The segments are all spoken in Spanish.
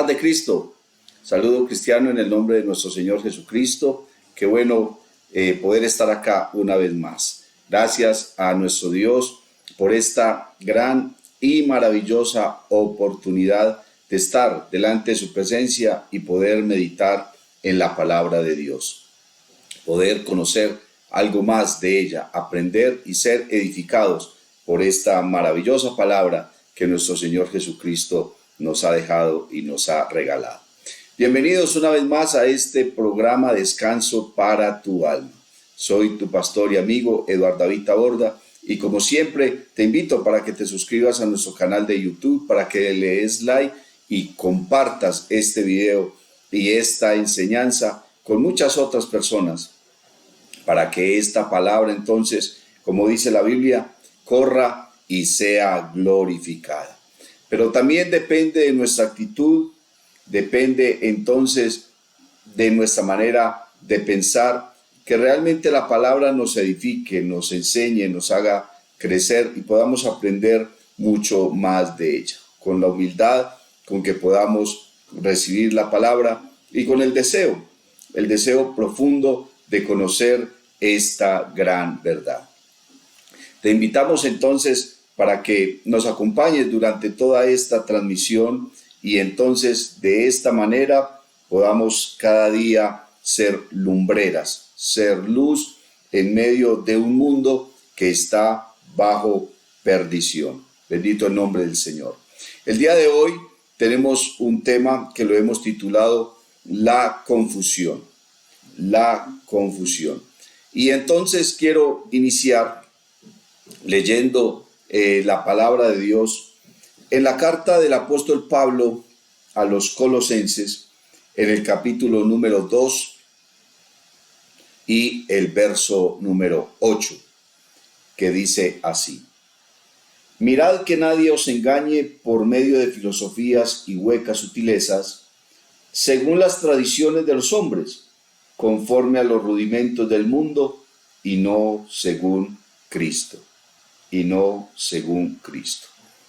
Paz de Cristo. Saludo cristiano en el nombre de nuestro Señor Jesucristo. Qué bueno poder estar acá una vez más. Gracias a nuestro Dios por esta gran y maravillosa oportunidad de estar delante de su presencia y poder meditar en la palabra de Dios. Poder conocer algo más de ella, aprender y ser edificados por esta maravillosa palabra que nuestro Señor Jesucristo nos ha dejado y nos ha regalado. Bienvenidos una vez más a este programa Descanso para tu alma. Soy tu pastor y amigo Eduardo David Taborda y como siempre te invito para que te suscribas a nuestro canal de YouTube, para que le des like y compartas este video y esta enseñanza con muchas otras personas, para que esta palabra entonces, como dice la Biblia, corra y sea glorificada. Pero también depende de nuestra actitud, depende entonces de nuestra manera de pensar, que realmente la palabra nos edifique, nos enseñe, nos haga crecer y podamos aprender mucho más de ella, con la humildad con que podamos recibir la palabra y con el deseo profundo de conocer esta gran verdad. Te invitamos entonces para que nos acompañes durante toda esta transmisión y entonces de esta manera podamos cada día ser lumbreras, ser luz en medio de un mundo que está bajo perdición. Bendito el nombre del Señor. El día de hoy tenemos un tema que lo hemos titulado La confusión. La confusión. Y entonces quiero iniciar leyendo la palabra de Dios en la carta del apóstol Pablo a los Colosenses, en el capítulo número 2 y el verso número 8, que dice así: Mirad que nadie os engañe por medio de filosofías y huecas sutilezas, según las tradiciones de los hombres, conforme a los rudimentos del mundo, y no según Cristo. Y no según Cristo.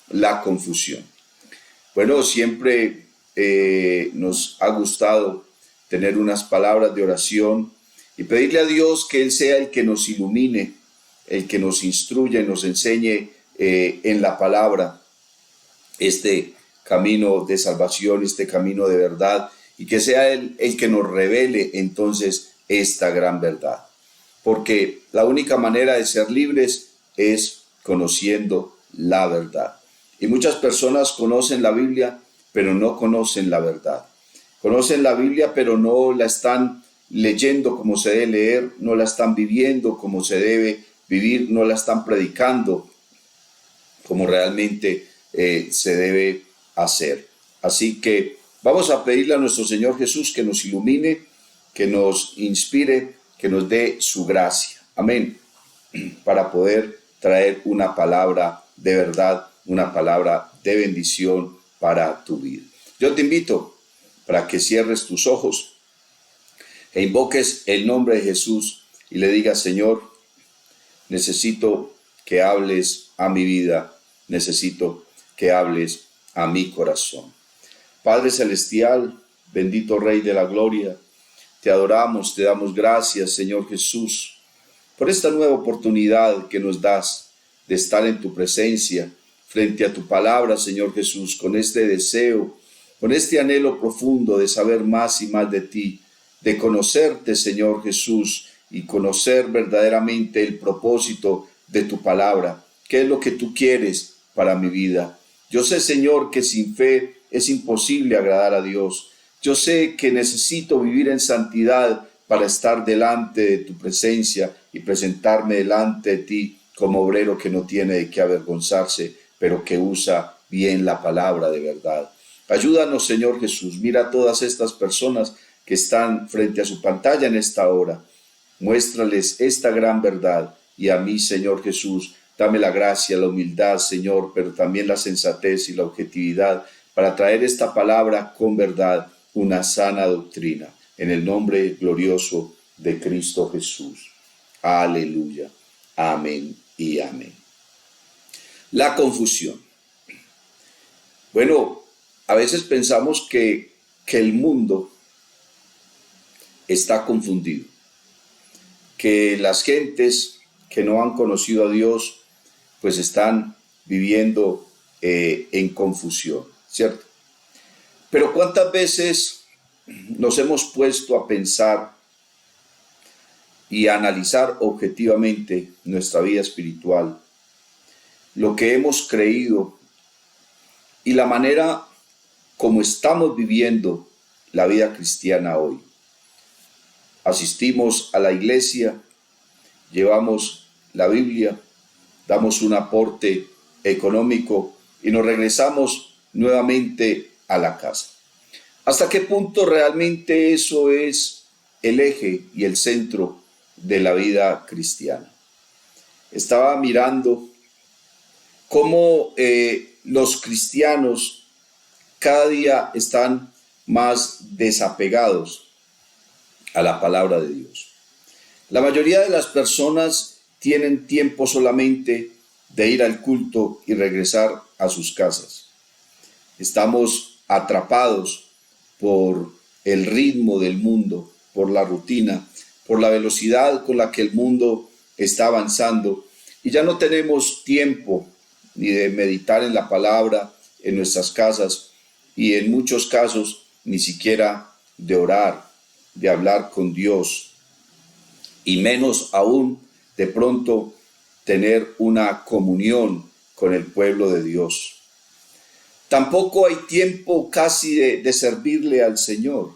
La confusión. Bueno, siempre nos ha gustado tener unas palabras de oración y pedirle a Dios que Él sea el que nos ilumine, el que nos instruya y nos enseñe en la palabra este camino de salvación, este camino de verdad, y que sea Él el que nos revele entonces esta gran verdad. Porque la única manera de ser libres es conociendo la verdad. Y muchas personas conocen la Biblia, pero no conocen la verdad. Conocen la Biblia, pero no la están leyendo como se debe leer, no la están viviendo como se debe vivir, no la están predicando como realmente se debe hacer. Así que vamos a pedirle a nuestro Señor Jesús que nos ilumine, que nos inspire, que nos dé su gracia. Amén. Para poder traer una palabra de verdad, una palabra de bendición para tu vida. Yo te invito para que cierres tus ojos e invoques el nombre de Jesús y le digas: Señor, necesito que hables a mi vida, necesito que hables a mi corazón. Padre celestial, bendito Rey de la gloria, te adoramos, te damos gracias, Señor Jesús, por esta nueva oportunidad que nos das de estar en tu presencia, frente a tu palabra, Señor Jesús, con este deseo, con este anhelo profundo de saber más y más de ti, de conocerte, Señor Jesús, y conocer verdaderamente el propósito de tu palabra. ¿Qué es lo que tú quieres para mi vida? Yo sé, Señor, que sin fe es imposible agradar a Dios. Yo sé que necesito vivir en santidad para estar delante de tu presencia y presentarme delante de ti como obrero que no tiene de qué avergonzarse, pero que usa bien la palabra de verdad. Ayúdanos, Señor Jesús. Mira a todas estas personas que están frente a su pantalla en esta hora. Muéstrales esta gran verdad y a mí, Señor Jesús, dame la gracia, la humildad, Señor, pero también la sensatez y la objetividad para traer esta palabra con verdad, una sana doctrina. En el nombre glorioso de Cristo Jesús. Aleluya. Amén y amén. La confusión. Bueno, A veces pensamos que el mundo está confundido, que las gentes que no han conocido a Dios pues están viviendo en confusión, ¿cierto? Pero ¿cuántas veces nos hemos puesto a pensar y a analizar objetivamente nuestra vida espiritual, lo que hemos creído y la manera como estamos viviendo la vida cristiana hoy? Asistimos a la iglesia, llevamos la Biblia, damos un aporte económico y nos regresamos nuevamente a la casa. ¿Hasta qué punto realmente eso es el eje y el centro de la vida cristiana? Estaba mirando cómo los cristianos cada día están más desapegados a la palabra de Dios. La mayoría de las personas tienen tiempo solamente de ir al culto y regresar a sus casas. Estamos atrapados por el ritmo del mundo, por la rutina, por la velocidad con la que el mundo está avanzando, y ya no tenemos tiempo ni de meditar en la palabra en nuestras casas, y en muchos casos ni siquiera de orar, de hablar con Dios, y menos aún de pronto tener una comunión con el pueblo de Dios. Tampoco hay tiempo casi de servirle al Señor.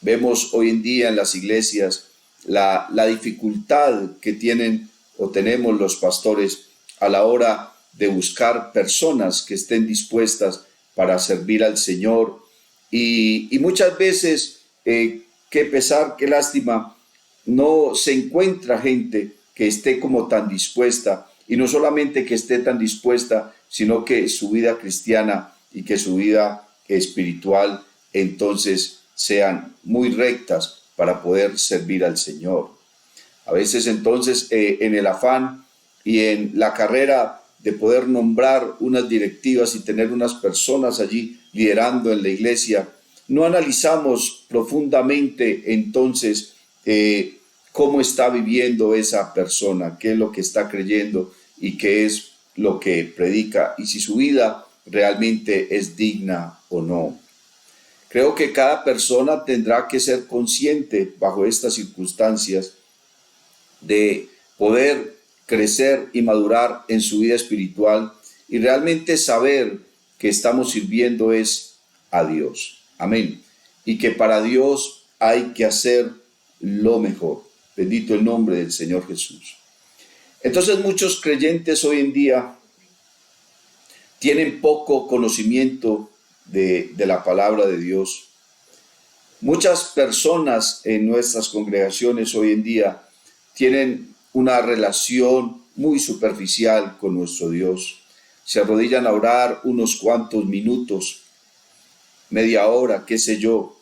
Vemos hoy en día en las iglesias la dificultad que tienen o tenemos los pastores a la hora de buscar personas que estén dispuestas para servir al Señor. Y muchas veces, qué pesar, qué lástima, no se encuentra gente que esté como tan dispuesta, y no solamente que esté tan dispuesta, sino que su vida cristiana y que su vida espiritual entonces sean muy rectas para poder servir al Señor. A veces entonces en el afán y en la carrera de poder nombrar unas directivas y tener unas personas allí liderando en la iglesia, no analizamos profundamente entonces cómo está viviendo esa persona, qué es lo que está creyendo y qué es lo que predica, y si su vida realmente es digna o no. Creo que cada persona tendrá que ser consciente bajo estas circunstancias de poder crecer y madurar en su vida espiritual y realmente saber que estamos sirviendo es a Dios. Amén. Y que para Dios hay que hacer lo mejor. Bendito el nombre del Señor Jesús. Entonces muchos creyentes hoy en día tienen poco conocimiento de la palabra de Dios. Muchas personas en nuestras congregaciones hoy en día tienen una relación muy superficial con nuestro Dios. Se arrodillan a orar unos cuantos minutos, media hora, qué sé yo,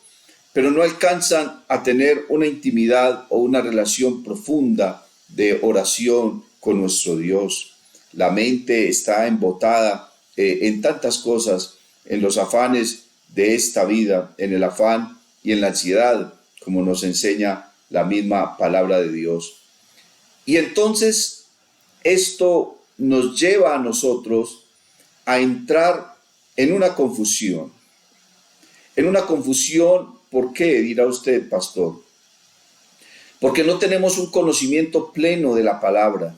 pero no alcanzan a tener una intimidad o una relación profunda de oración con nuestro Dios. La mente está embotada en tantas cosas, en los afanes de esta vida, en el afán y en la ansiedad, como nos enseña la misma palabra de Dios. Y entonces esto nos lleva a nosotros a entrar en una confusión. En una confusión, ¿por qué? Dirá usted, pastor. Porque no tenemos un conocimiento pleno de la palabra.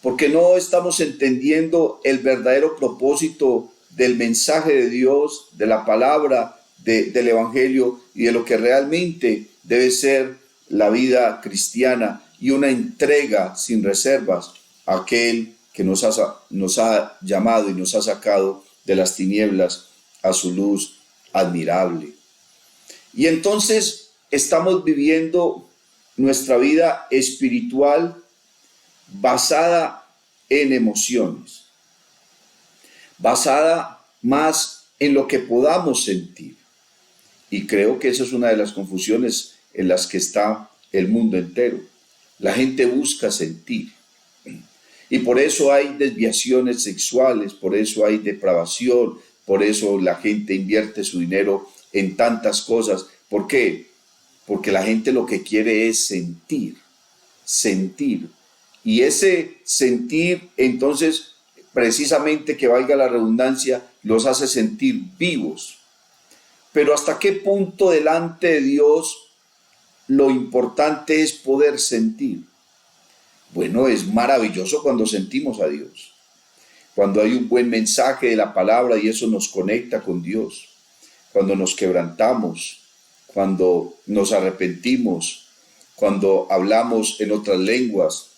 Porque no estamos entendiendo el verdadero propósito del mensaje de Dios, de la palabra, del Evangelio y de lo que realmente debe ser la vida cristiana y una entrega sin reservas a aquel que nos ha llamado y nos ha sacado de las tinieblas a su luz admirable. Y entonces estamos viviendo nuestra vida espiritual basada en emociones, basada más en lo que podamos sentir. Y creo que esa es una de las confusiones en las que está el mundo entero. La gente busca sentir. Y por eso hay desviaciones sexuales, por eso hay depravación, por eso la gente invierte su dinero en tantas cosas. ¿Por qué? Porque la gente lo que quiere es sentir, sentir. Y ese sentir, entonces, precisamente, que valga la redundancia, los hace sentir vivos. Pero ¿hasta qué punto delante de Dios lo importante es poder sentir? Bueno, es maravilloso cuando sentimos a Dios, cuando hay un buen mensaje de la palabra y eso nos conecta con Dios, cuando nos quebrantamos, cuando nos arrepentimos, cuando hablamos en otras lenguas,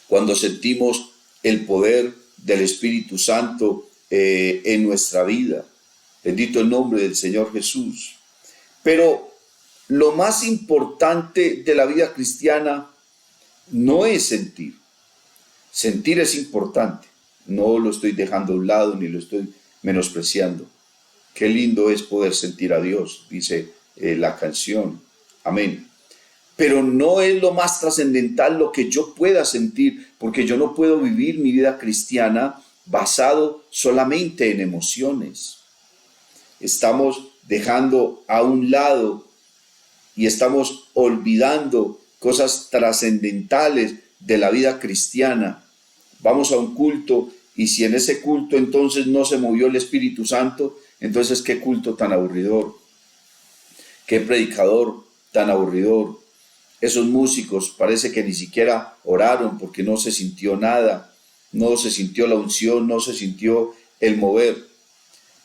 cuando sentimos el poder del Espíritu Santo en nuestra vida. Bendito el nombre del Señor Jesús. Pero lo más importante de la vida cristiana no es sentir. Sentir es importante. No lo estoy dejando a un lado ni lo estoy menospreciando. Qué lindo es poder sentir a Dios, dice la canción. Amén. Pero no es lo más trascendental lo que yo pueda sentir, porque yo no puedo vivir mi vida cristiana basado solamente en emociones. Estamos dejando a un lado y estamos olvidando cosas trascendentales de la vida cristiana. Vamos a un culto y si en ese culto entonces no se movió el Espíritu Santo, entonces qué culto tan aburridor, qué predicador tan aburridor. Esos músicos parece que ni siquiera oraron porque no se sintió nada, no se sintió la unción, no se sintió el mover.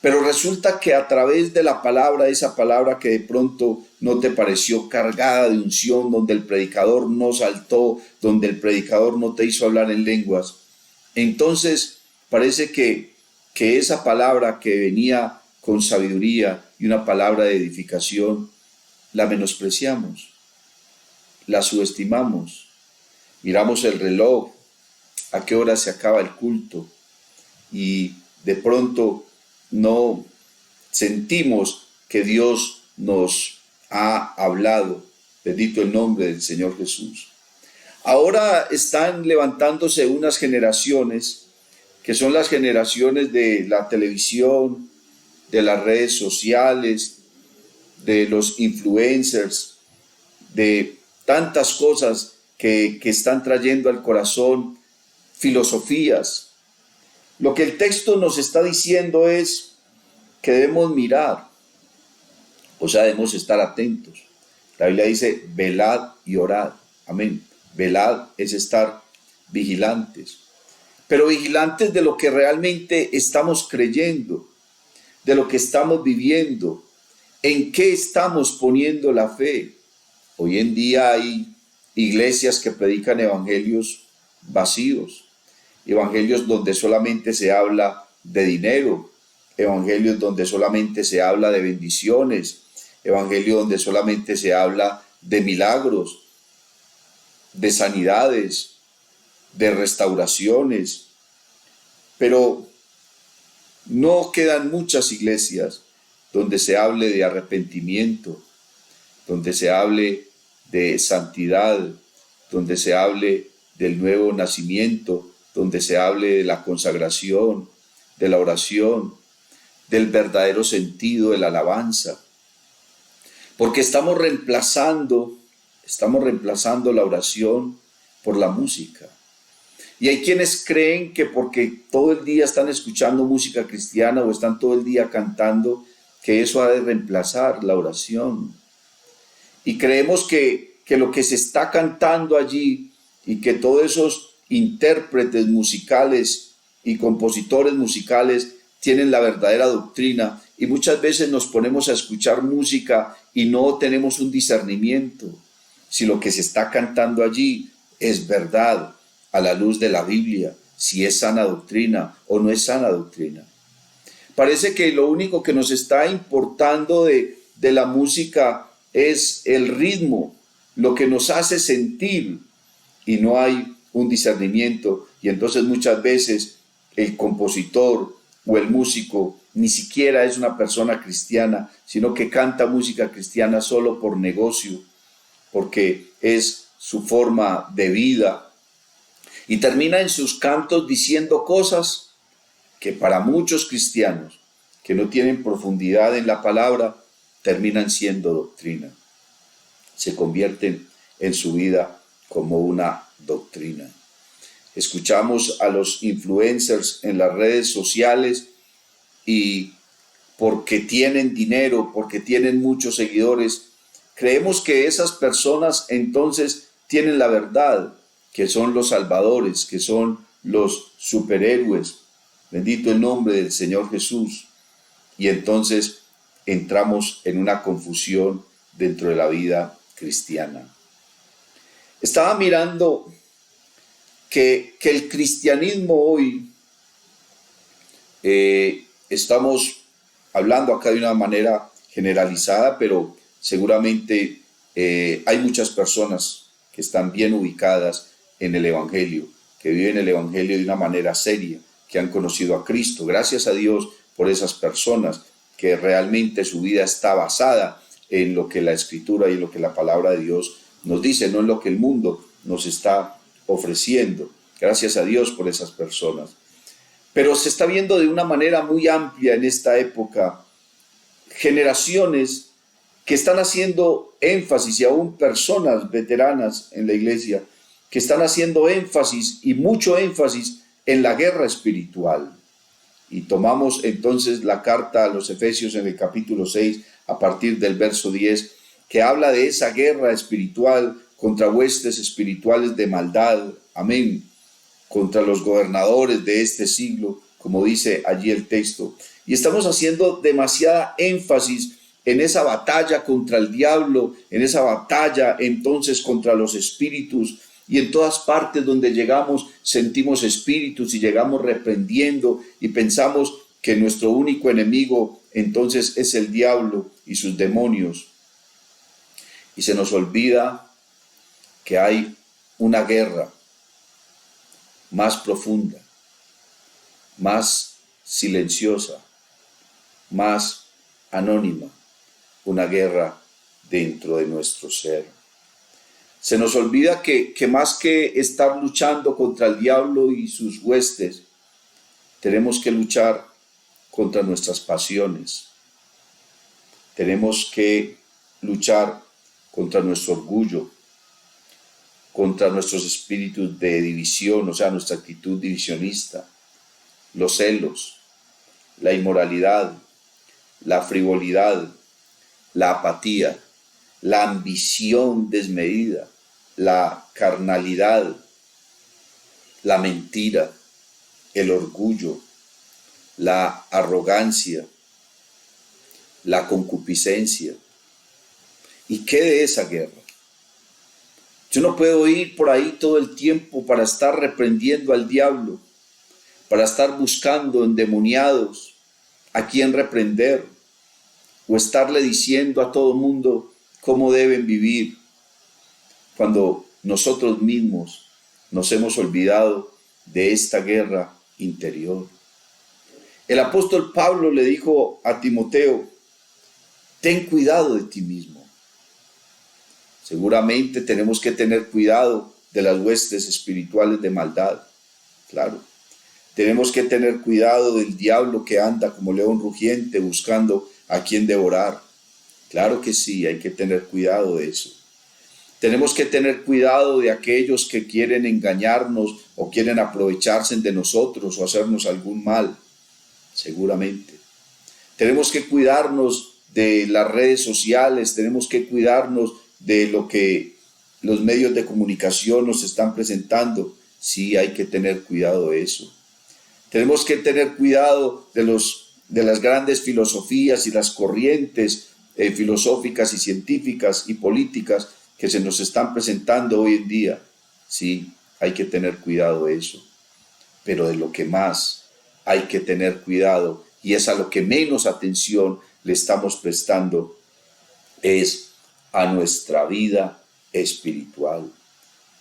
Pero resulta que a través de la palabra, esa palabra que de pronto no te pareció cargada de unción, donde el predicador no saltó, donde el predicador no te hizo hablar en lenguas, entonces parece que esa palabra que venía con sabiduría y una palabra de edificación, la menospreciamos, la subestimamos, miramos el reloj, a qué hora se acaba el culto y de pronto no sentimos que Dios nos ha hablado. Bendito el nombre del Señor Jesús. Ahora están levantándose unas generaciones que son las generaciones de la televisión, de las redes sociales, de los influencers, de tantas cosas que están trayendo al corazón filosofías. Lo que el texto nos está diciendo es que debemos mirar, o sea, debemos estar atentos. La Biblia dice, velad y orad. Amén. Velad es estar vigilantes, pero vigilantes de lo que realmente estamos creyendo, de lo que estamos viviendo, en qué estamos poniendo la fe. Hoy en día hay iglesias que predican evangelios vacíos, evangelios donde solamente se habla de dinero, evangelios donde solamente se habla de bendiciones, evangelios donde solamente se habla de milagros, de sanidades, de restauraciones, pero no quedan muchas iglesias donde se hable de arrepentimiento, donde se hable de santidad, donde se hable del nuevo nacimiento, donde se hable de la consagración, de la oración, del verdadero sentido de la alabanza. Porque estamos reemplazando la oración por la música. Y hay quienes creen que porque todo el día están escuchando música cristiana o están todo el día cantando, que eso ha de reemplazar la oración. Y creemos que lo que se está cantando allí y que todos esos intérpretes musicales y compositores musicales tienen la verdadera doctrina, y muchas veces nos ponemos a escuchar música y no tenemos un discernimiento si lo que se está cantando allí es verdad a la luz de la Biblia, si es sana doctrina o no es sana doctrina. Parece que lo único que nos está importando de la música es el ritmo, lo que nos hace sentir, y no hay un discernimiento, y entonces muchas veces el compositor o el músico ni siquiera es una persona cristiana, sino que canta música cristiana solo por negocio, porque es su forma de vida, y termina en sus cantos diciendo cosas que para muchos cristianos que no tienen profundidad en la palabra, terminan siendo doctrina. Se convierten en su vida como una doctrina. Escuchamos a los influencers en las redes sociales y porque tienen dinero, porque tienen muchos seguidores, creemos que esas personas entonces tienen la verdad, que son los salvadores, que son los superhéroes. Bendito el nombre del Señor Jesús. Y entonces entramos en una confusión dentro de la vida cristiana. Estaba mirando que el cristianismo hoy, estamos hablando acá de una manera generalizada, pero seguramente hay muchas personas que están bien ubicadas en el Evangelio, que viven el Evangelio de una manera seria, que han conocido a Cristo. Gracias a Dios por esas personas que realmente su vida está basada en lo que la Escritura y lo que la palabra de Dios nos dice, no en lo que el mundo nos está ofreciendo. Gracias a Dios por esas personas. Pero se está viendo de una manera muy amplia en esta época generaciones que están haciendo énfasis, y aún personas veteranas en la iglesia, que están haciendo énfasis y mucho énfasis en la guerra espiritual. Y tomamos entonces la carta a los Efesios en el capítulo 6, a partir del verso 10, que habla de esa guerra espiritual contra huestes espirituales de maldad. Amén. Contra los gobernadores de este siglo, como dice allí el texto. Y estamos haciendo demasiada énfasis en esa batalla contra el diablo, en esa batalla entonces contra los espíritus, y en todas partes donde llegamos sentimos espíritus y llegamos reprendiendo y pensamos que nuestro único enemigo entonces es el diablo y sus demonios. Y se nos olvida que hay una guerra más profunda, más silenciosa, más anónima, una guerra dentro de nuestro ser. Se nos olvida que más que estar luchando contra el diablo y sus huestes, tenemos que luchar contra nuestras pasiones. Tenemos que luchar contra nuestro orgullo, contra nuestros espíritus de división, o sea, nuestra actitud divisionista, los celos, la inmoralidad, la frivolidad, la apatía, la ambición desmedida, la carnalidad, la mentira, el orgullo, la arrogancia, la concupiscencia. ¿Y qué de esa guerra? Yo no puedo ir por ahí todo el tiempo para estar reprendiendo al diablo, para estar buscando endemoniados a quien reprender, o estarle diciendo a todo mundo cómo deben vivir, cuando nosotros mismos nos hemos olvidado de esta guerra interior. El apóstol Pablo le dijo a Timoteo: ten cuidado de ti mismo. Seguramente tenemos que tener cuidado de las huestes espirituales de maldad, claro. Tenemos que tener cuidado del diablo que anda como león rugiente buscando a quien devorar. Claro que sí, hay que tener cuidado de eso. Tenemos que tener cuidado de aquellos que quieren engañarnos o quieren aprovecharse de nosotros o hacernos algún mal, seguramente. Tenemos que cuidarnos de las redes sociales, tenemos que cuidarnos de lo que los medios de comunicación nos están presentando. Sí, hay que tener cuidado de eso. Tenemos que tener cuidado de las grandes filosofías y las corrientes filosóficas y científicas y políticas que se nos están presentando hoy en día. Sí, hay que tener cuidado de eso. Pero de lo que más hay que tener cuidado, y es a lo que menos atención le estamos prestando, es a nuestra vida espiritual.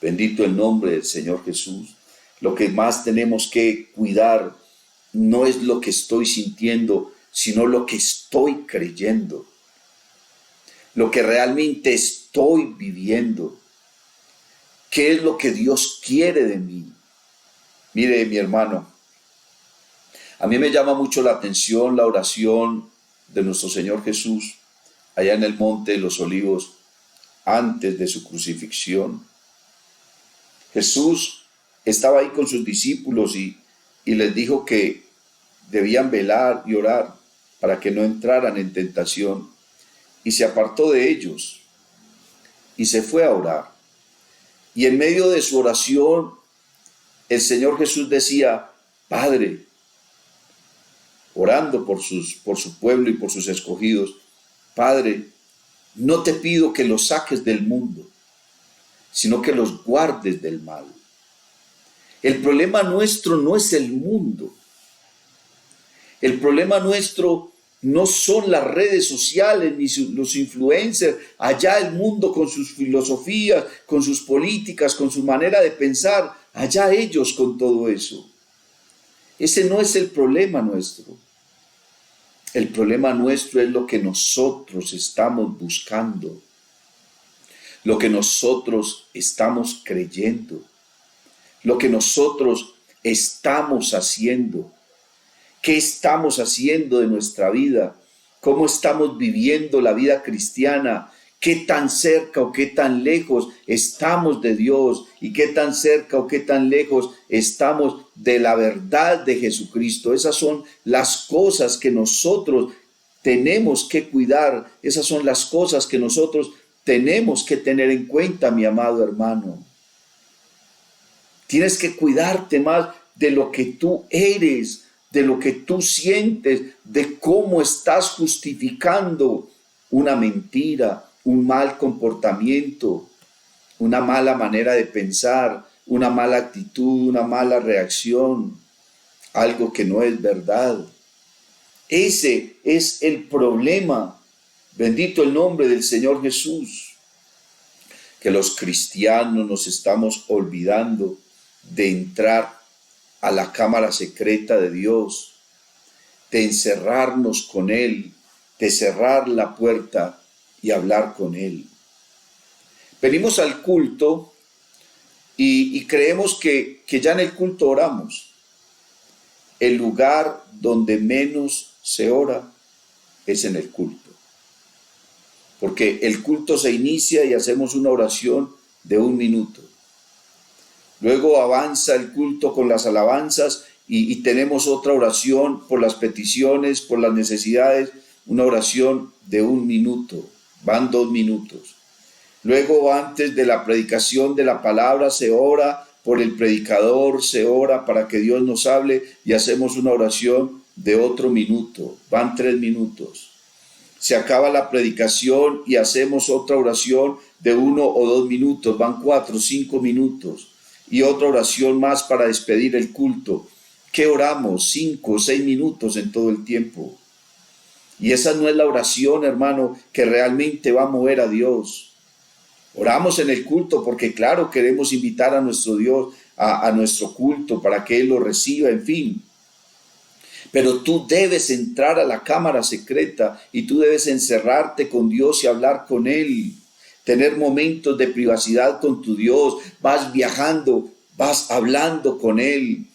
Bendito el nombre del Señor Jesús. Lo que más tenemos que cuidar no es lo que estoy sintiendo, sino lo que estoy creyendo, lo que realmente estoy viviendo. ¿Qué es lo que Dios quiere de mí? Mire, mi hermano, A mí me llama mucho la atención la oración de nuestro Señor Jesús allá en el Monte de los Olivos antes de su crucifixión. Jesús estaba ahí con sus discípulos y les dijo que debían velar y orar para que no entraran en tentación. Y se apartó de ellos y se fue a orar. Y en medio de su oración, el Señor Jesús decía: Padre, orando por su pueblo y por sus escogidos, Padre, no te pido que los saques del mundo, sino que los guardes del mal. El problema nuestro no es el mundo. El problema nuestro no son las redes sociales ni los influencers, allá el mundo con sus filosofías, con sus políticas, con su manera de pensar, allá ellos con todo eso. Ese no es el problema nuestro. El problema nuestro es lo que nosotros estamos buscando, lo que nosotros estamos creyendo, lo que nosotros estamos haciendo. ¿Qué estamos haciendo de nuestra vida? ¿Cómo estamos viviendo la vida cristiana? ¿Qué tan cerca o qué tan lejos estamos de Dios? ¿Y qué tan cerca o qué tan lejos estamos de la verdad de Jesucristo? Esas son las cosas que nosotros tenemos que cuidar. Esas son las cosas que nosotros tenemos que tener en cuenta, mi amado hermano. Tienes que cuidarte más de lo que tú eres, de lo que tú sientes, de cómo estás justificando una mentira, un mal comportamiento, una mala manera de pensar, una mala actitud, una mala reacción, algo que no es verdad. Ese es el problema. Bendito el nombre del Señor Jesús. Que los cristianos nos estamos olvidando de entrar a la cámara secreta de Dios, de encerrarnos con Él, de cerrar la puerta y hablar con Él. Venimos al culto y creemos que ya en el culto oramos. El lugar donde menos se ora es en el culto. Porque el culto se inicia y hacemos una oración de 1 minuto. Luego avanza el culto con las alabanzas y tenemos otra oración por las peticiones, por las necesidades, una oración de 1 minuto, van 2 minutos. Luego antes de la predicación de la palabra se ora por el predicador, se ora para que Dios nos hable y hacemos una oración de otro minuto, van 3 minutos. Se acaba la predicación y hacemos otra oración de 1 o 2 minutos, van 4 o 5 minutos. Y otra oración más para despedir el culto. ¿Qué oramos? 5 o 6 minutos en todo el tiempo. Y esa no es la oración, hermano, que realmente va a mover a Dios. Oramos en el culto porque, claro, queremos invitar a nuestro Dios a nuestro culto para que Él lo reciba, en fin. Pero tú debes entrar a la cámara secreta y tú debes encerrarte con Dios y hablar con Él. Tener momentos de privacidad con tu Dios, vas viajando, vas hablando con Él,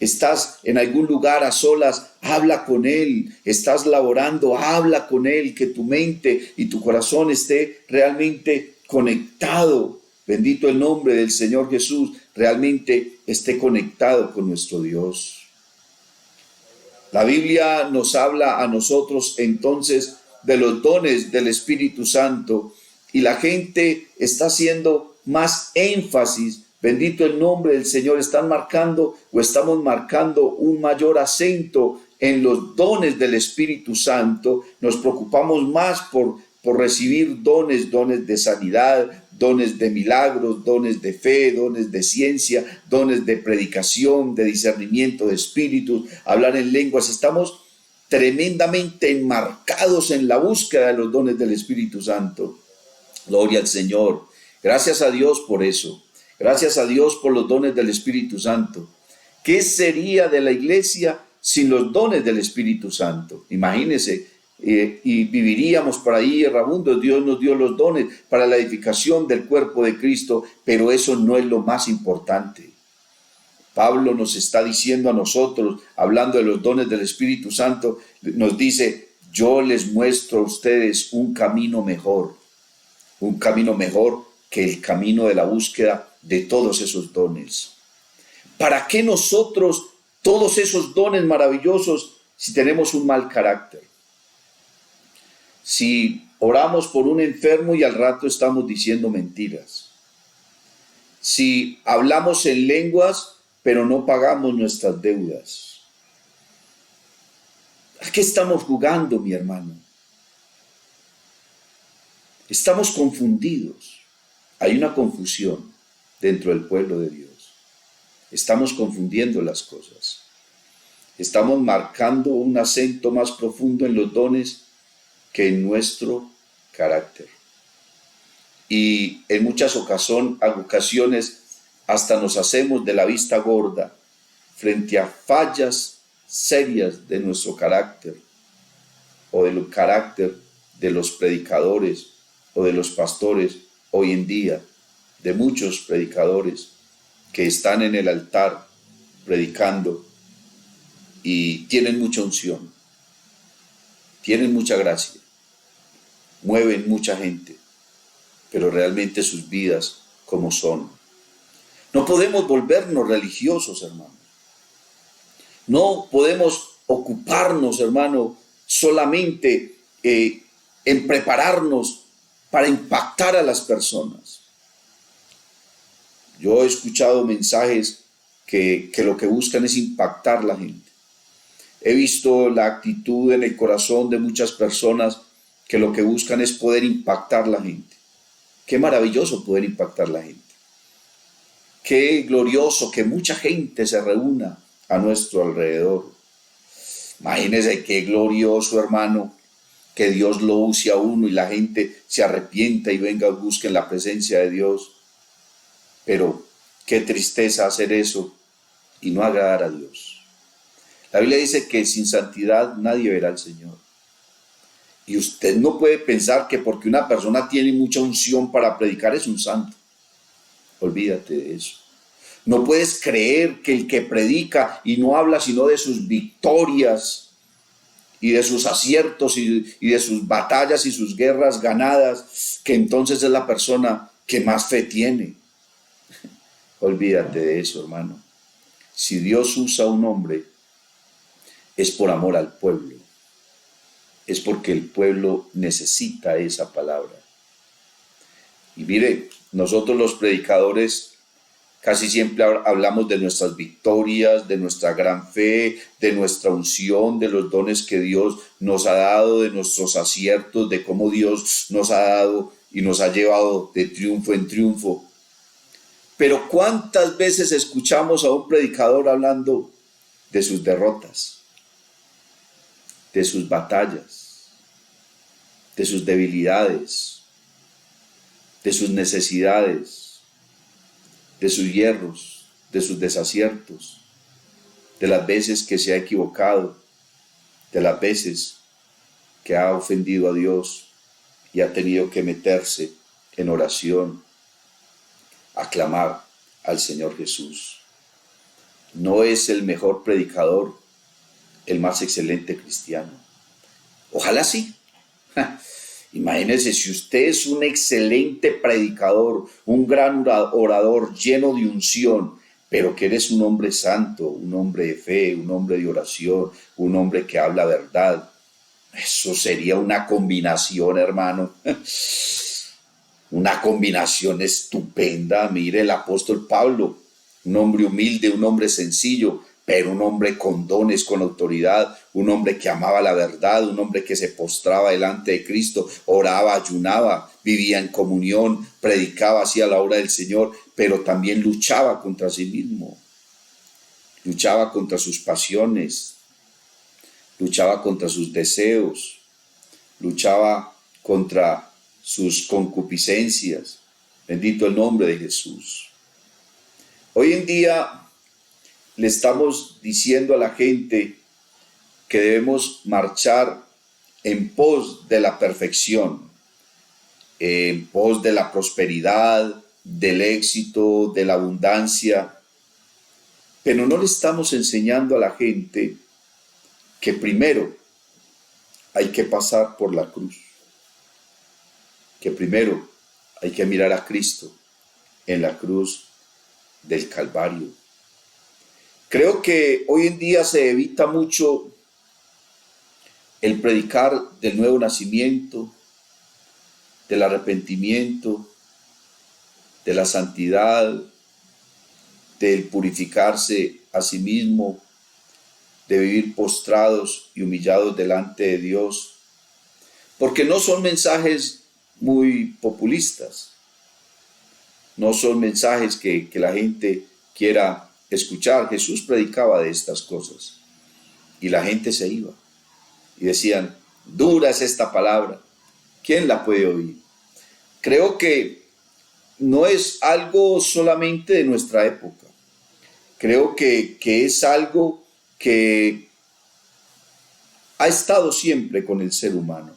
estás en algún lugar a solas, habla con Él, estás laborando, habla con Él, que tu mente y tu corazón esté realmente conectado, bendito el nombre del Señor Jesús, realmente esté conectado con nuestro Dios. La Biblia nos habla a nosotros entonces de los dones del Espíritu Santo. Y la gente está haciendo más énfasis, bendito el nombre del Señor, estamos marcando un mayor acento en los dones del Espíritu Santo. Nos preocupamos más por recibir dones de sanidad, dones de milagros, dones de fe, dones de ciencia, dones de predicación, de discernimiento de espíritus, hablar en lenguas. Estamos tremendamente enmarcados en la búsqueda de los dones del Espíritu Santo. Gloria al Señor. Gracias a Dios por eso. Gracias a Dios por los dones del Espíritu Santo. ¿Qué sería de la iglesia sin los dones del Espíritu Santo? Imagínense, y viviríamos por ahí errabundos. Dios nos dio los dones para la edificación del cuerpo de Cristo, pero eso no es lo más importante. Pablo nos está diciendo a nosotros, hablando de los dones del Espíritu Santo, nos dice: yo les muestro a ustedes un camino mejor que el camino de la búsqueda de todos esos dones. ¿Para qué nosotros todos esos dones maravillosos si tenemos un mal carácter? Si oramos por un enfermo y al rato estamos diciendo mentiras. Si hablamos en lenguas pero no pagamos nuestras deudas. ¿A qué estamos jugando, mi hermano? Estamos confundidos. Hay una confusión dentro del pueblo de Dios. Estamos confundiendo las cosas. Estamos marcando un acento más profundo en los dones que en nuestro carácter. Y en muchas ocasiones hasta nos hacemos de la vista gorda frente a fallas serias de nuestro carácter o del carácter de los predicadores o de los pastores hoy en día, de muchos predicadores que están en el altar predicando y tienen mucha unción, tienen mucha gracia, mueven mucha gente, pero realmente sus vidas como son. No podemos volvernos religiosos, hermano. No podemos ocuparnos, hermano, solamente en prepararnos para impactar a las personas. Yo he escuchado mensajes que lo que buscan es impactar a la gente. He visto la actitud en el corazón de muchas personas que lo que buscan es poder impactar a la gente. Qué maravilloso poder impactar a la gente. Qué glorioso que mucha gente se reúna a nuestro alrededor. Imagínense qué glorioso, hermano, que Dios lo use a uno y la gente se arrepienta y venga y busque la presencia de Dios. Pero qué tristeza hacer eso y no agradar a Dios. La Biblia dice que sin santidad nadie verá al Señor. Y usted no puede pensar que porque una persona tiene mucha unción para predicar es un santo. Olvídate de eso. No puedes creer que el que predica y no habla sino de sus victorias y de sus aciertos y de sus batallas y sus guerras ganadas, que entonces es la persona que más fe tiene. Olvídate de eso, hermano. Si Dios usa a un hombre, es por amor al pueblo. Es porque el pueblo necesita esa palabra. Y mire, nosotros los predicadores casi siempre hablamos de nuestras victorias, de nuestra gran fe, de nuestra unción, de los dones que Dios nos ha dado, de nuestros aciertos, de cómo Dios nos ha dado y nos ha llevado de triunfo en triunfo. Pero ¿cuántas veces escuchamos a un predicador hablando de sus derrotas, de sus batallas, de sus debilidades, de sus necesidades, de sus hierros, de sus desaciertos, de las veces que se ha equivocado, de las veces que ha ofendido a Dios y ha tenido que meterse en oración a clamar al Señor Jesús? No es el mejor predicador, el más excelente cristiano. Ojalá sí. Imagínense, si usted es un excelente predicador, un gran orador lleno de unción, pero que eres un hombre santo, un hombre de fe, un hombre de oración, un hombre que habla verdad, eso sería una combinación, hermano. Una combinación estupenda. Mire, el apóstol Pablo, un hombre humilde, un hombre sencillo, pero un hombre con dones, con autoridad, un hombre que amaba la verdad, un hombre que se postraba delante de Cristo, oraba, ayunaba, vivía en comunión, predicaba, hacía la obra del Señor, pero también luchaba contra sí mismo, luchaba contra sus pasiones, luchaba contra sus deseos, luchaba contra sus concupiscencias. Bendito el nombre de Jesús. Hoy en día le estamos diciendo a la gente que debemos marchar en pos de la perfección, en pos de la prosperidad, del éxito, de la abundancia. pero no le estamos enseñando a la gente que primero hay que pasar por la cruz, que primero hay que mirar a Cristo en la cruz del Calvario. Creo que hoy en día se evita mucho el predicar del nuevo nacimiento, del arrepentimiento, de la santidad, del purificarse a sí mismo, de vivir postrados y humillados delante de Dios, porque no son mensajes muy populistas, no son mensajes que la gente quiera escuchar. Jesús predicaba de estas cosas y la gente se iba y decían, dura es esta palabra, ¿quién la puede oír? Creo que no es algo solamente de nuestra época, creo que es algo que ha estado siempre con el ser humano.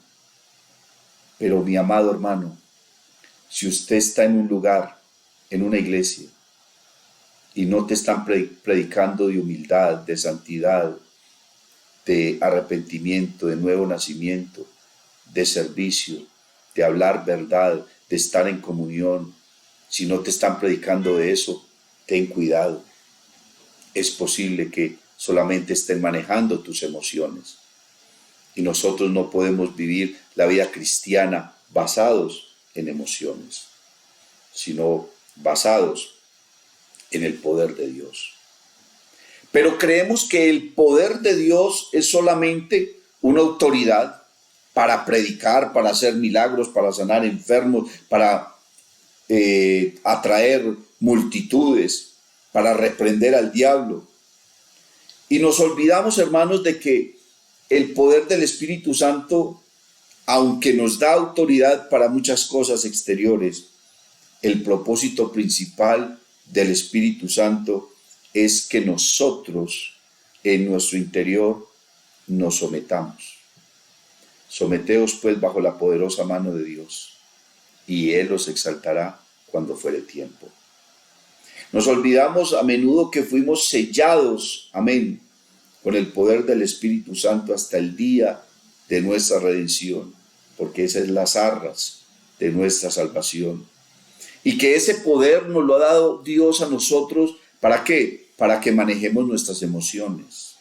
Pero mi amado hermano, si usted está en un lugar, en una iglesia, y no te están predicando de humildad, de santidad, de arrepentimiento, de nuevo nacimiento, de servicio, de hablar verdad, de estar en comunión, si no te están predicando de eso, ten cuidado. Es posible que solamente estén manejando tus emociones. Y nosotros no podemos vivir la vida cristiana basados en emociones, sino basados en el poder de Dios. Pero creemos que el poder de Dios es solamente una autoridad para predicar, para hacer milagros, para sanar enfermos, para atraer multitudes, para reprender al diablo. Y nos olvidamos, hermanos, de que el poder del Espíritu Santo, aunque nos da autoridad para muchas cosas exteriores, el propósito principal del Espíritu Santo es que nosotros en nuestro interior nos sometamos. Someteos pues bajo la poderosa mano de Dios, y Él os exaltará cuando fuere tiempo. Nos olvidamos a menudo que fuimos sellados, amén, con el poder del Espíritu Santo hasta el día de nuestra redención, porque esas son las arras de nuestra salvación. Y que ese poder nos lo ha dado Dios a nosotros, ¿para qué? Para que manejemos nuestras emociones,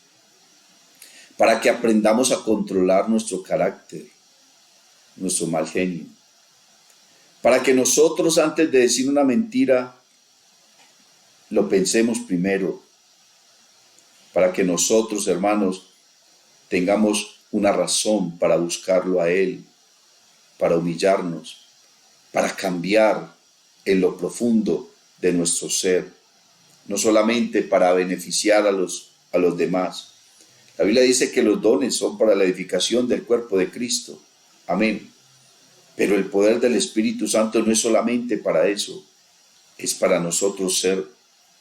para que aprendamos a controlar nuestro carácter, nuestro mal genio, para que nosotros antes de decir una mentira, lo pensemos primero, para que nosotros, hermanos, tengamos una razón para buscarlo a Él, para humillarnos, para cambiar en lo profundo de nuestro ser, no solamente para beneficiar a los demás. La Biblia dice que los dones son para la edificación del cuerpo de Cristo. Amén. Pero el poder del Espíritu Santo no es solamente para eso, es para nosotros ser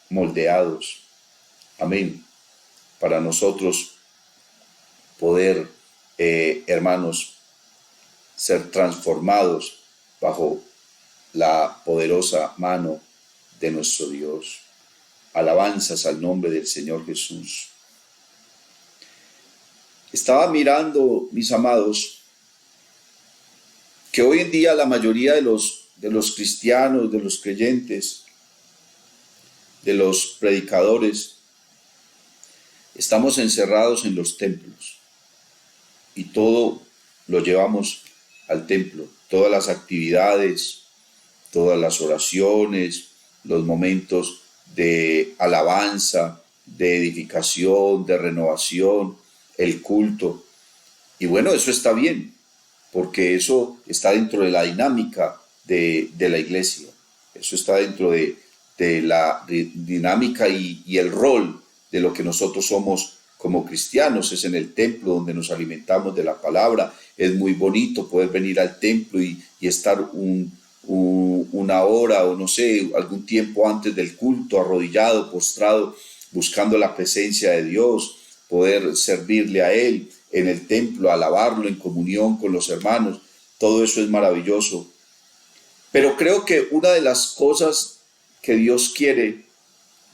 moldeados. Amén. Para nosotros poder, hermanos, ser transformados bajo la poderosa mano de nuestro Dios. Alabanzas al nombre del Señor Jesús. Estaba mirando, mis amados, que hoy en día la mayoría de los cristianos, de los creyentes, de los predicadores, estamos encerrados en los templos y todo lo llevamos al templo, todas las actividades, todas las oraciones, los momentos de alabanza, de edificación, de renovación, el culto. Y bueno, eso está bien, porque eso está dentro de la dinámica de la iglesia, eso está dentro de la dinámica y el rol de lo que nosotros somos como cristianos. Es en el templo donde nos alimentamos de la palabra. Es muy bonito poder venir al templo y estar una hora o no sé, algún tiempo antes del culto, arrodillado, postrado, buscando la presencia de Dios, poder servirle a Él en el templo, alabarlo en comunión con los hermanos. Todo eso es maravilloso. Pero creo que una de las cosas que Dios quiere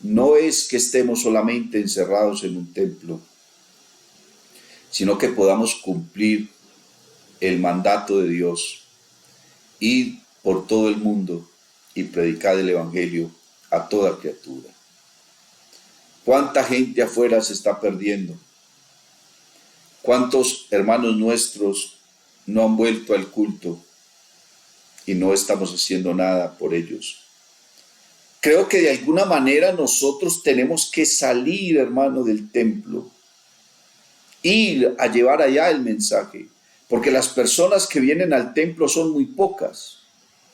no es que estemos solamente encerrados en un templo, sino que podamos cumplir el mandato de Dios, ir por todo el mundo y predicar el Evangelio a toda criatura. ¿Cuánta gente afuera se está perdiendo? ¿Cuántos hermanos nuestros no han vuelto al culto y no estamos haciendo nada por ellos? Creo que de alguna manera nosotros tenemos que salir, hermano, del templo, ir a llevar allá el mensaje, porque las personas que vienen al templo son muy pocas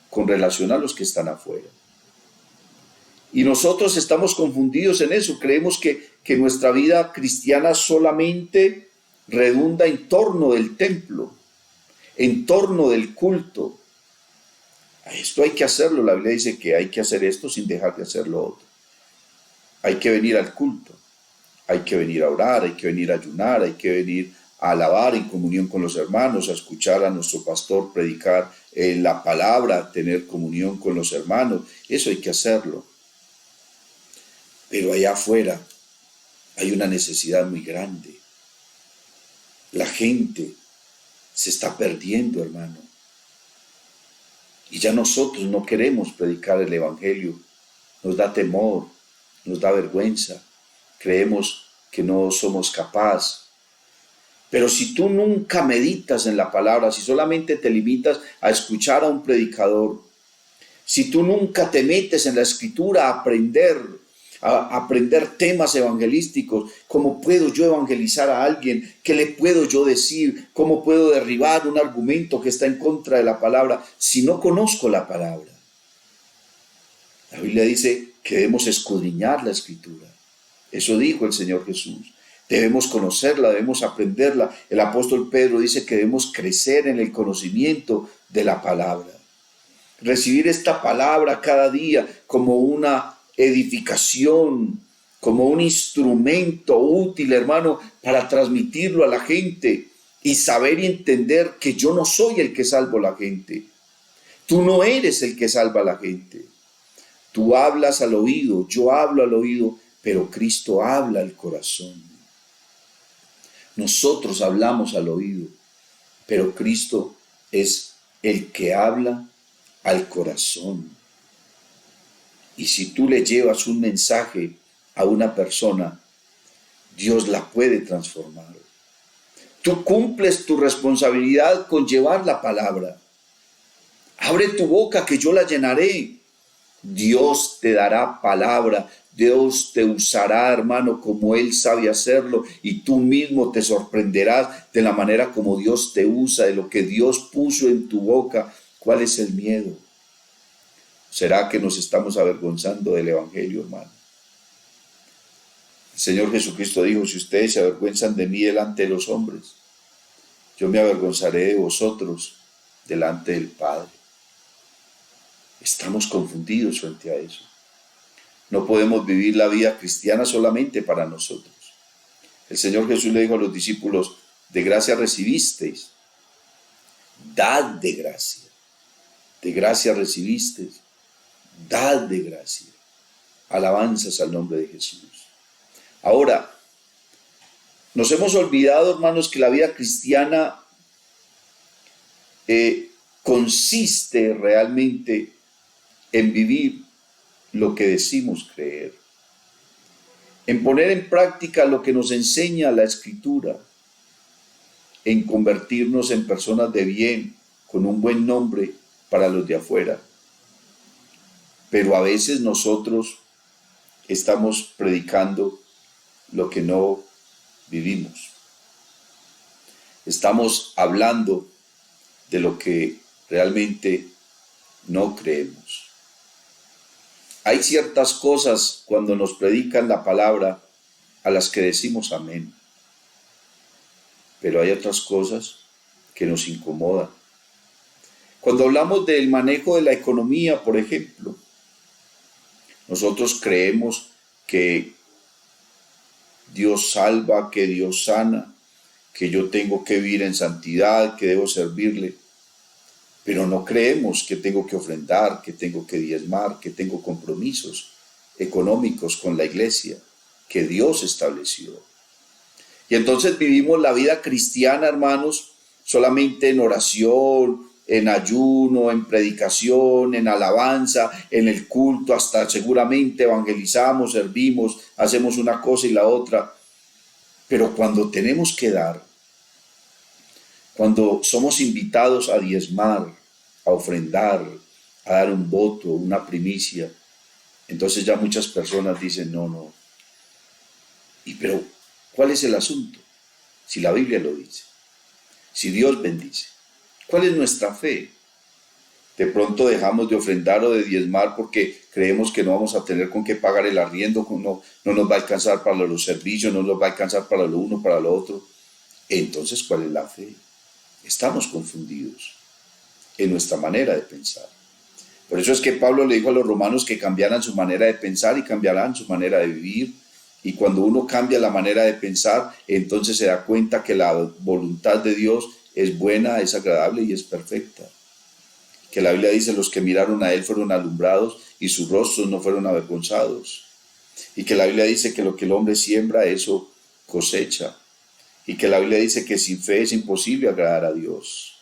con relación a los que están afuera. Y nosotros estamos confundidos en eso, creemos que nuestra vida cristiana solamente redunda en torno del templo, en torno del culto. Esto hay que hacerlo, la Biblia dice que hay que hacer esto sin dejar de hacer lo otro. Hay que venir al culto, hay que venir a orar, hay que venir a ayunar, hay que venir a alabar en comunión con los hermanos, a escuchar a nuestro pastor predicar la palabra, tener comunión con los hermanos. Eso hay que hacerlo. Pero allá afuera hay una necesidad muy grande. La gente se está perdiendo, hermano. Y ya nosotros no queremos predicar el Evangelio. Nos da temor, nos da vergüenza. Creemos que no somos capaces. Pero si tú nunca meditas en la palabra, si solamente te limitas a escuchar a un predicador, si tú nunca te metes en la Escritura a aprender temas evangelísticos, ¿cómo puedo yo evangelizar a alguien? ¿Qué le puedo yo decir? ¿Cómo puedo derribar un argumento que está en contra de la palabra si no conozco la palabra? La Biblia dice que debemos escudriñar la Escritura. Eso dijo el Señor Jesús. Debemos conocerla, debemos aprenderla. El apóstol Pedro dice que debemos crecer en el conocimiento de la palabra. Recibir esta palabra cada día como una edificación, como un instrumento útil, hermano, para transmitirlo a la gente y saber y entender que yo no soy el que salvo a la gente. Tú no eres el que salva a la gente. Tú hablas al oído, yo hablo al oído, pero Cristo habla al corazón. Nosotros hablamos al oído, pero Cristo es el que habla al corazón. Y si tú le llevas un mensaje a una persona, Dios la puede transformar. Tú cumples tu responsabilidad con llevar la palabra. Abre tu boca que yo la llenaré. Dios te dará palabra. Dios te usará, hermano, como Él sabe hacerlo, y tú mismo te sorprenderás de la manera como Dios te usa, de lo que Dios puso en tu boca. ¿Cuál es el miedo? ¿Será que nos estamos avergonzando del Evangelio, hermano? El Señor Jesucristo dijo: si ustedes se avergüenzan de mí delante de los hombres, yo me avergonzaré de vosotros delante del Padre. Estamos confundidos frente a eso. No podemos vivir la vida cristiana solamente para nosotros. El Señor Jesús le dijo a los discípulos: de gracia recibisteis, dad de gracia. De gracia recibisteis, dad de gracia. Alabanzas al nombre de Jesús. Ahora, nos hemos olvidado, hermanos, que la vida cristiana consiste realmente en vivir lo que decimos creer, en poner en práctica lo que nos enseña la Escritura, en convertirnos en personas de bien, con un buen nombre para los de afuera. Pero a veces nosotros estamos predicando lo que no vivimos. Estamos hablando de lo que realmente no creemos. Hay ciertas cosas cuando nos predican la palabra a las que decimos amén, pero hay otras cosas que nos incomodan. Cuando hablamos del manejo de la economía, por ejemplo, nosotros creemos que Dios salva, que Dios sana, que yo tengo que vivir en santidad, que debo servirle. Pero no creemos que tengo que ofrendar, que tengo que diezmar, que tengo compromisos económicos con la iglesia que Dios estableció. Y entonces vivimos la vida cristiana, hermanos, solamente en oración, en ayuno, en predicación, en alabanza, en el culto, hasta seguramente evangelizamos, servimos, hacemos una cosa y la otra. Pero cuando tenemos que dar, cuando somos invitados a diezmar, a ofrendar, a dar un voto, una primicia, entonces ya muchas personas dicen, no. Pero, ¿cuál es el asunto? Si la Biblia lo dice, si Dios bendice, ¿cuál es nuestra fe? De pronto dejamos de ofrendar o de diezmar porque creemos que no vamos a tener con qué pagar el arriendo, no nos va a alcanzar para los servicios, no nos va a alcanzar para lo uno, para lo otro. Entonces, ¿cuál es la fe? Estamos confundidos en nuestra manera de pensar. Por eso es que Pablo le dijo a los romanos que cambiaran su manera de pensar y cambiarán su manera de vivir. Y cuando uno cambia la manera de pensar, entonces se da cuenta que la voluntad de Dios es buena, es agradable y es perfecta. Que la Biblia dice, los que miraron a él fueron alumbrados y sus rostros no fueron avergonzados. Y que la Biblia dice que lo que el hombre siembra, eso cosecha. Y que la Biblia dice que sin fe es imposible agradar a Dios.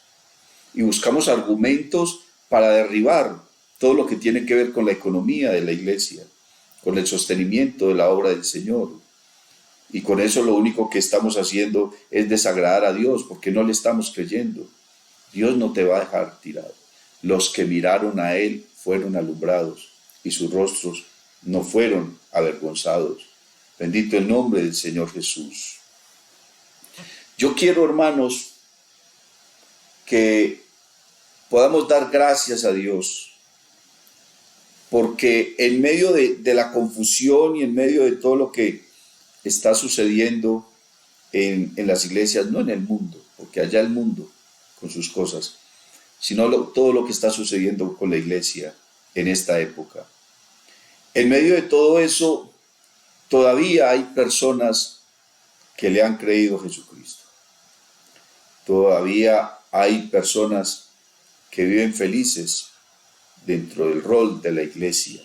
Y buscamos argumentos para derribar todo lo que tiene que ver con la economía de la iglesia, con el sostenimiento de la obra del Señor. Y con eso lo único que estamos haciendo es desagradar a Dios, porque no le estamos creyendo. Dios no te va a dejar tirado. Los que miraron a él fueron alumbrados y sus rostros no fueron avergonzados. Bendito el nombre del Señor Jesús. Yo quiero, hermanos, que podamos dar gracias a Dios, porque en medio de la confusión y en medio de todo lo que está sucediendo en las iglesias, no en el mundo, porque allá el mundo con sus cosas, sino todo lo que está sucediendo con la iglesia en esta época. En medio de todo eso, todavía hay personas que le han creído a Jesucristo. Todavía hay personas que viven felices dentro del rol de la iglesia.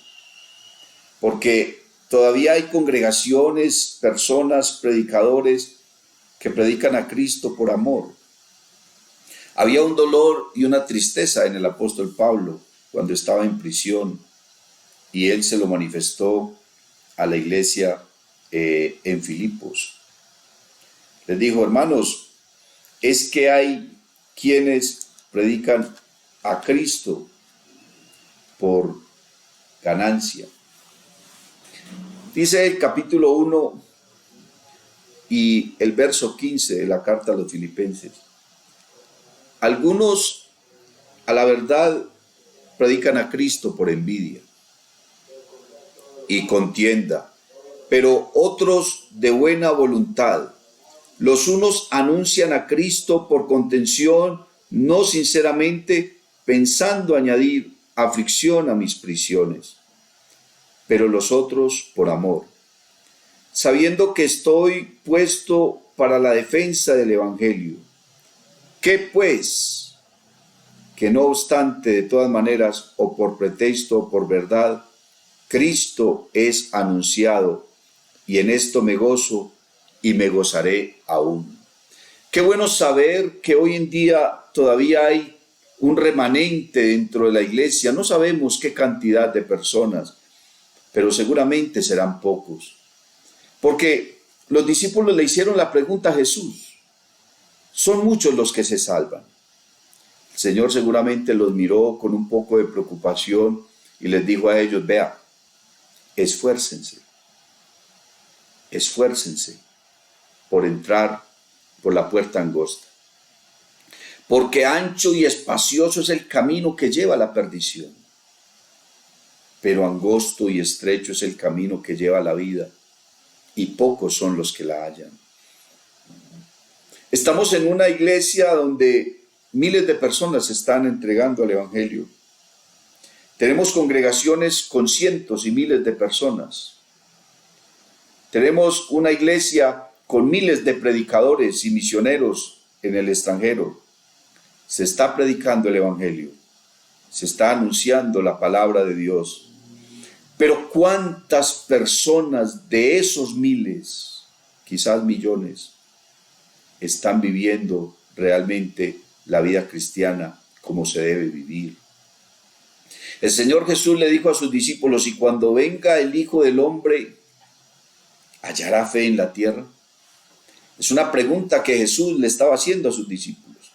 Porque todavía hay congregaciones, personas, predicadores que predican a Cristo por amor. Había un dolor y una tristeza en el apóstol Pablo cuando estaba en prisión y él se lo manifestó a la iglesia en Filipos. Les dijo, hermanos, es que hay quienes predican a Cristo por ganancia. Dice el capítulo 1 y el verso 15 de la carta a los Filipenses. Algunos, a la verdad, predican a Cristo por envidia y contienda, pero otros de buena voluntad. Los unos anuncian a Cristo por contención, no sinceramente, pensando añadir aflicción a mis prisiones, pero los otros por amor, sabiendo que estoy puesto para la defensa del Evangelio. ¿Qué pues? Que no obstante, de todas maneras, o por pretexto o por verdad, Cristo es anunciado, y en esto me gozo y me gozaré aún. Qué bueno saber que hoy en día todavía hay un remanente dentro de la iglesia. No sabemos qué cantidad de personas, pero seguramente serán pocos. Porque los discípulos le hicieron la pregunta a Jesús. Son muchos los que se salvan. El Señor seguramente los miró con un poco de preocupación y les dijo a ellos, vea, esfuércense por entrar por la puerta angosta. Porque ancho y espacioso es el camino que lleva a la perdición, pero angosto y estrecho es el camino que lleva a la vida, y pocos son los que la hallan. Estamos en una iglesia donde miles de personas se están entregando al Evangelio. Tenemos congregaciones con cientos y miles de personas. Tenemos una iglesia con miles de predicadores y misioneros en el extranjero. Se está predicando el Evangelio. Se está anunciando la palabra de Dios. Pero ¿cuántas personas de esos miles, quizás millones, están viviendo realmente la vida cristiana como se debe vivir? El Señor Jesús le dijo a sus discípulos: y cuando venga el Hijo del Hombre, ¿hallará fe en la tierra? Es una pregunta que Jesús le estaba haciendo a sus discípulos.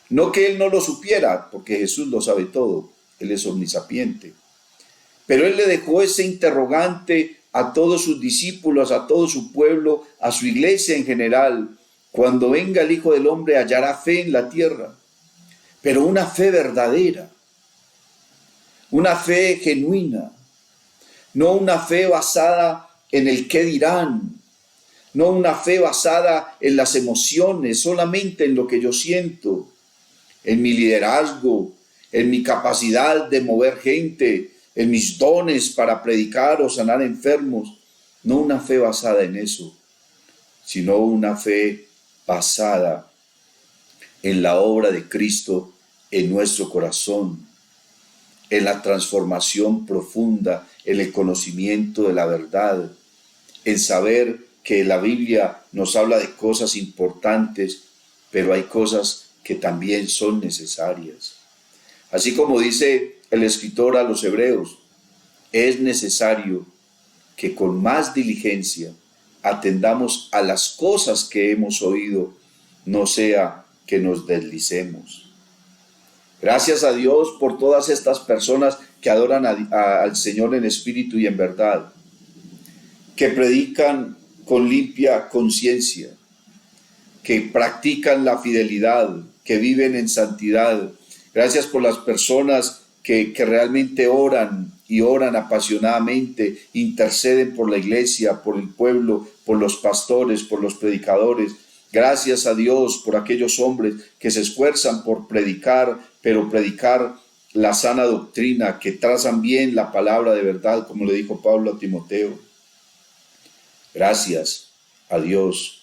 No que Él no lo supiera, porque Jesús lo sabe todo, Él es omnisapiente. Pero Él le dejó ese interrogante a todos sus discípulos, a todo su pueblo, a su iglesia en general. Cuando venga el Hijo del Hombre, hallará fe en la tierra, pero una fe verdadera, una fe genuina, no una fe basada en el qué dirán, no una fe basada en las emociones, solamente en lo que yo siento, en mi liderazgo, en mi capacidad de mover gente, en mis dones para predicar o sanar enfermos. No una fe basada en eso, sino una fe basada en la obra de Cristo en nuestro corazón, en la transformación profunda, en el conocimiento de la verdad, en saber que la Biblia nos habla de cosas importantes, pero hay cosas que también son necesarias. Así como dice el escritor a los Hebreos, es necesario que con más diligencia atendamos a las cosas que hemos oído, no sea que nos deslicemos. Gracias a Dios por todas estas personas que adoran al Señor en espíritu y en verdad, que predican con limpia conciencia, que practican la fidelidad, que viven en santidad. Gracias por las personas que realmente oran y oran apasionadamente, interceden por la iglesia, por el pueblo, por los pastores, por los predicadores. Gracias a Dios por aquellos hombres que se esfuerzan por predicar, pero predicar la sana doctrina, que trazan bien la palabra de verdad, como le dijo Pablo a Timoteo. Gracias a Dios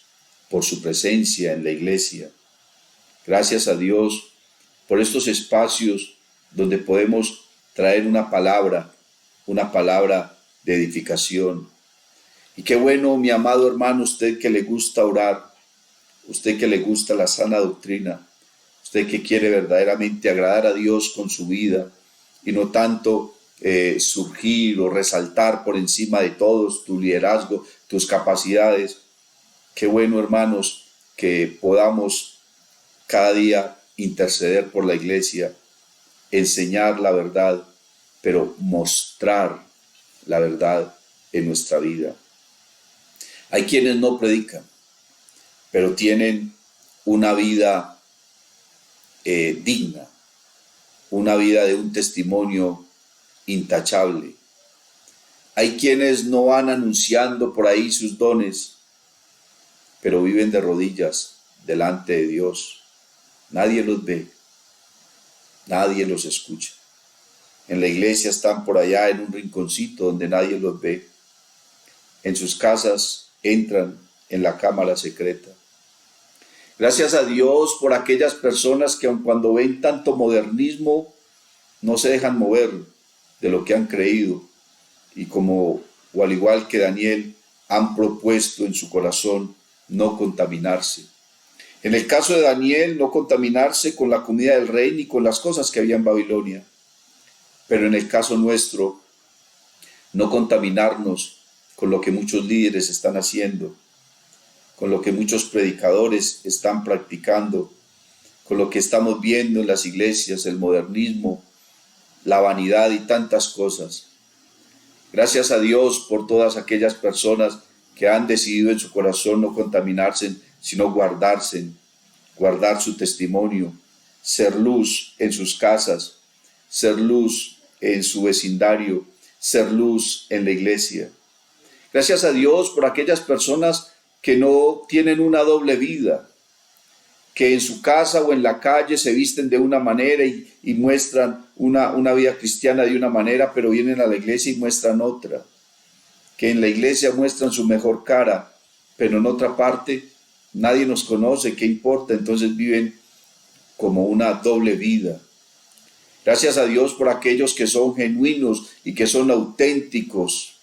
por su presencia en la iglesia. Gracias a Dios por estos espacios donde podemos traer una palabra de edificación. Y qué bueno, mi amado hermano, usted que le gusta orar, usted que le gusta la sana doctrina, usted que quiere verdaderamente agradar a Dios con su vida y no tanto surgir o resaltar por encima de todos tu liderazgo, tus capacidades. Qué bueno, hermanos, que podamos cada día interceder por la iglesia, enseñar la verdad, pero mostrar la verdad en nuestra vida. Hay quienes no predican, pero tienen una vida digna, una vida de un testimonio intachable. Hay quienes no van anunciando por ahí sus dones, pero viven de rodillas delante de Dios. Nadie los ve, nadie los escucha. En la iglesia están por allá en un rinconcito donde nadie los ve. En sus casas entran en la cámara secreta. Gracias a Dios por aquellas personas que aun cuando ven tanto modernismo, no se dejan mover de lo que han creído y o al igual que Daniel, han propuesto en su corazón no contaminarse. En el caso de Daniel, no contaminarse con la comida del rey ni con las cosas que había en Babilonia. Pero en el caso nuestro, no contaminarnos con lo que muchos líderes están haciendo, con lo que muchos predicadores están practicando, con lo que estamos viendo en las iglesias, el modernismo, la vanidad y tantas cosas. Gracias a Dios por todas aquellas personas que han decidido en su corazón no contaminarse, sino guardar su testimonio, ser luz en sus casas, ser luz en su vecindario, ser luz en la iglesia. Gracias a Dios por aquellas personas que no tienen una doble vida, que en su casa o en la calle se visten de una manera y muestran una vida cristiana de una manera, pero vienen a la iglesia y muestran otra. Que en la iglesia muestran su mejor cara, pero en otra parte nadie nos conoce, ¿qué importa? Entonces viven como una doble vida. Gracias a Dios por aquellos que son genuinos y que son auténticos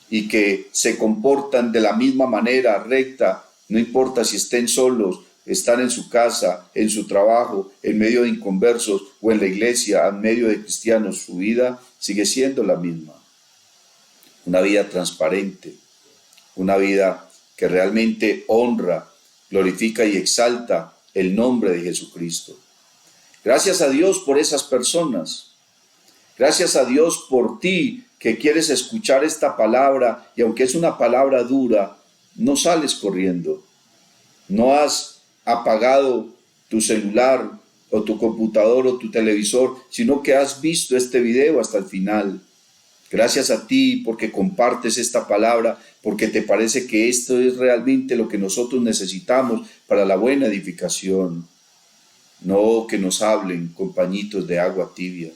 y que se comportan de la misma manera recta, no importa si estén solos, están en su casa, en su trabajo, en medio de inconversos o en la iglesia, en medio de cristianos, su vida sigue siendo la misma. Una vida transparente, una vida que realmente honra, glorifica y exalta el nombre de Jesucristo. Gracias a Dios por esas personas. Gracias a Dios por ti que quieres escuchar esta palabra y aunque es una palabra dura, no sales corriendo. No has apagado tu celular o tu computador o tu televisor, sino que has visto este video hasta el final. Gracias a ti porque compartes esta palabra, porque te parece que esto es realmente lo que nosotros necesitamos para la buena edificación. No que nos hablen con pañitos de agua tibia.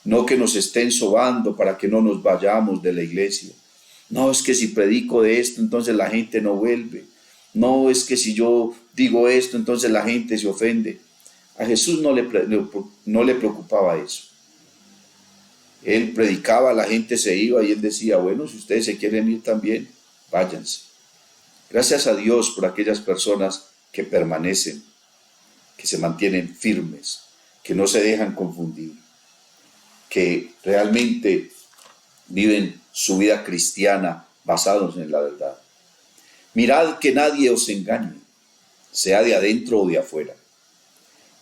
No que nos estén sobando para que no nos vayamos de la iglesia. No, es que si predico de esto, entonces la gente no vuelve. No, es que si yo digo esto, entonces la gente se ofende. A Jesús no le preocupaba eso. Él predicaba, la gente se iba y él decía, bueno, si ustedes se quieren ir también, váyanse. Gracias a Dios por aquellas personas que permanecen, que se mantienen firmes, que no se dejan confundir, que realmente viven su vida cristiana basados en la verdad. Mirad que nadie os engañe, sea de adentro o de afuera,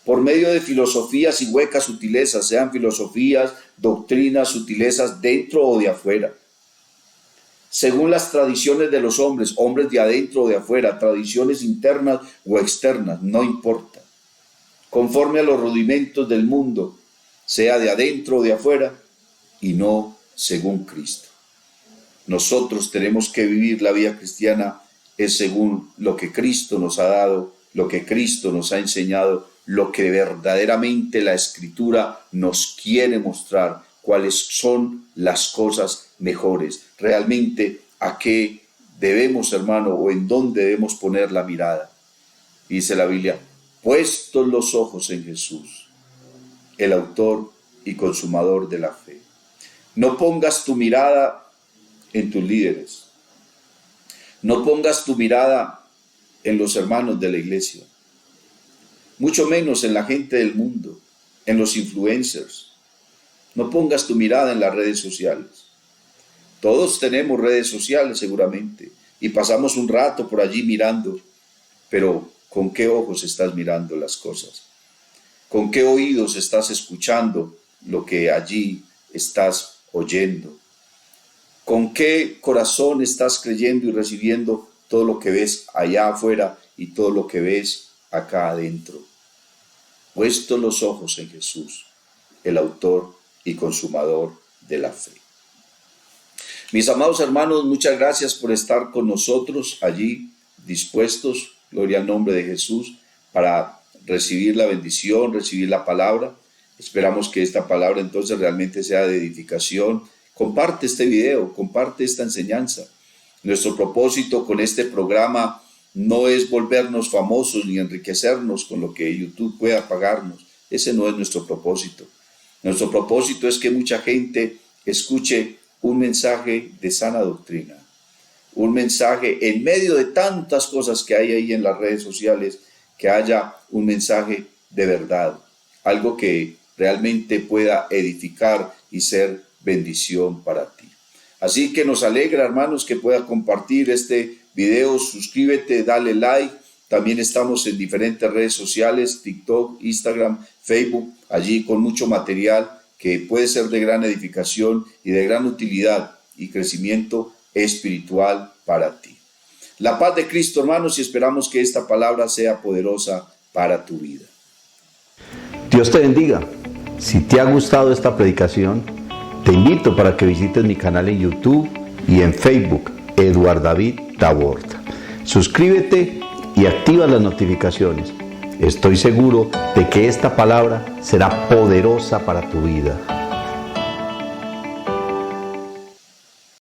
por medio de filosofías y huecas sutilezas, sean filosofías, doctrinas, sutilezas dentro o de afuera, según las tradiciones de los hombres, hombres de adentro o de afuera, tradiciones internas o externas, no importa, conforme a los rudimentos del mundo, sea de adentro o de afuera, y no según Cristo. Nosotros tenemos que vivir la vida cristiana es según lo que Cristo nos ha dado, lo que Cristo nos ha enseñado, lo que verdaderamente la Escritura nos quiere mostrar, cuáles son las cosas mejores, realmente a qué debemos, hermano, o en dónde debemos poner la mirada. Dice la Biblia, puestos los ojos en Jesús, el autor y consumador de la fe. No pongas tu mirada en tus líderes. No pongas tu mirada en los hermanos de la iglesia, mucho menos en la gente del mundo, en los influencers. No pongas tu mirada en las redes sociales. Todos tenemos redes sociales seguramente y pasamos un rato por allí mirando, pero ¿con qué ojos estás mirando las cosas? ¿Con qué oídos estás escuchando lo que allí estás oyendo? ¿Con qué corazón estás creyendo y recibiendo todo lo que ves allá afuera y todo lo que ves acá adentro? Puestos los ojos en Jesús, el autor y consumador de la fe. Mis amados hermanos, muchas gracias por estar con nosotros allí dispuestos, gloria al nombre de Jesús, para recibir la bendición, recibir la palabra. Esperamos que esta palabra entonces realmente sea de edificación. Comparte este video, comparte esta enseñanza. Nuestro propósito con este programa no es volvernos famosos ni enriquecernos con lo que YouTube pueda pagarnos. Ese no es nuestro propósito. Nuestro propósito es que mucha gente escuche un mensaje de sana doctrina, un mensaje en medio de tantas cosas que hay ahí en las redes sociales, que haya un mensaje de verdad, algo que realmente pueda edificar y ser bendición para ti. Así que nos alegra, hermanos, que puedas compartir este video, suscríbete, dale like. También estamos en diferentes redes sociales, TikTok, Instagram, Facebook, allí con mucho material que puede ser de gran edificación y de gran utilidad y crecimiento espiritual para ti. La paz de Cristo, hermanos, y esperamos que esta palabra sea poderosa para tu vida. Dios te bendiga. Si te ha gustado esta predicación, te invito para que visites mi canal en YouTube y en Facebook, Eduard David Taborda. Suscríbete y activa las notificaciones. Estoy seguro de que esta palabra será poderosa para tu vida.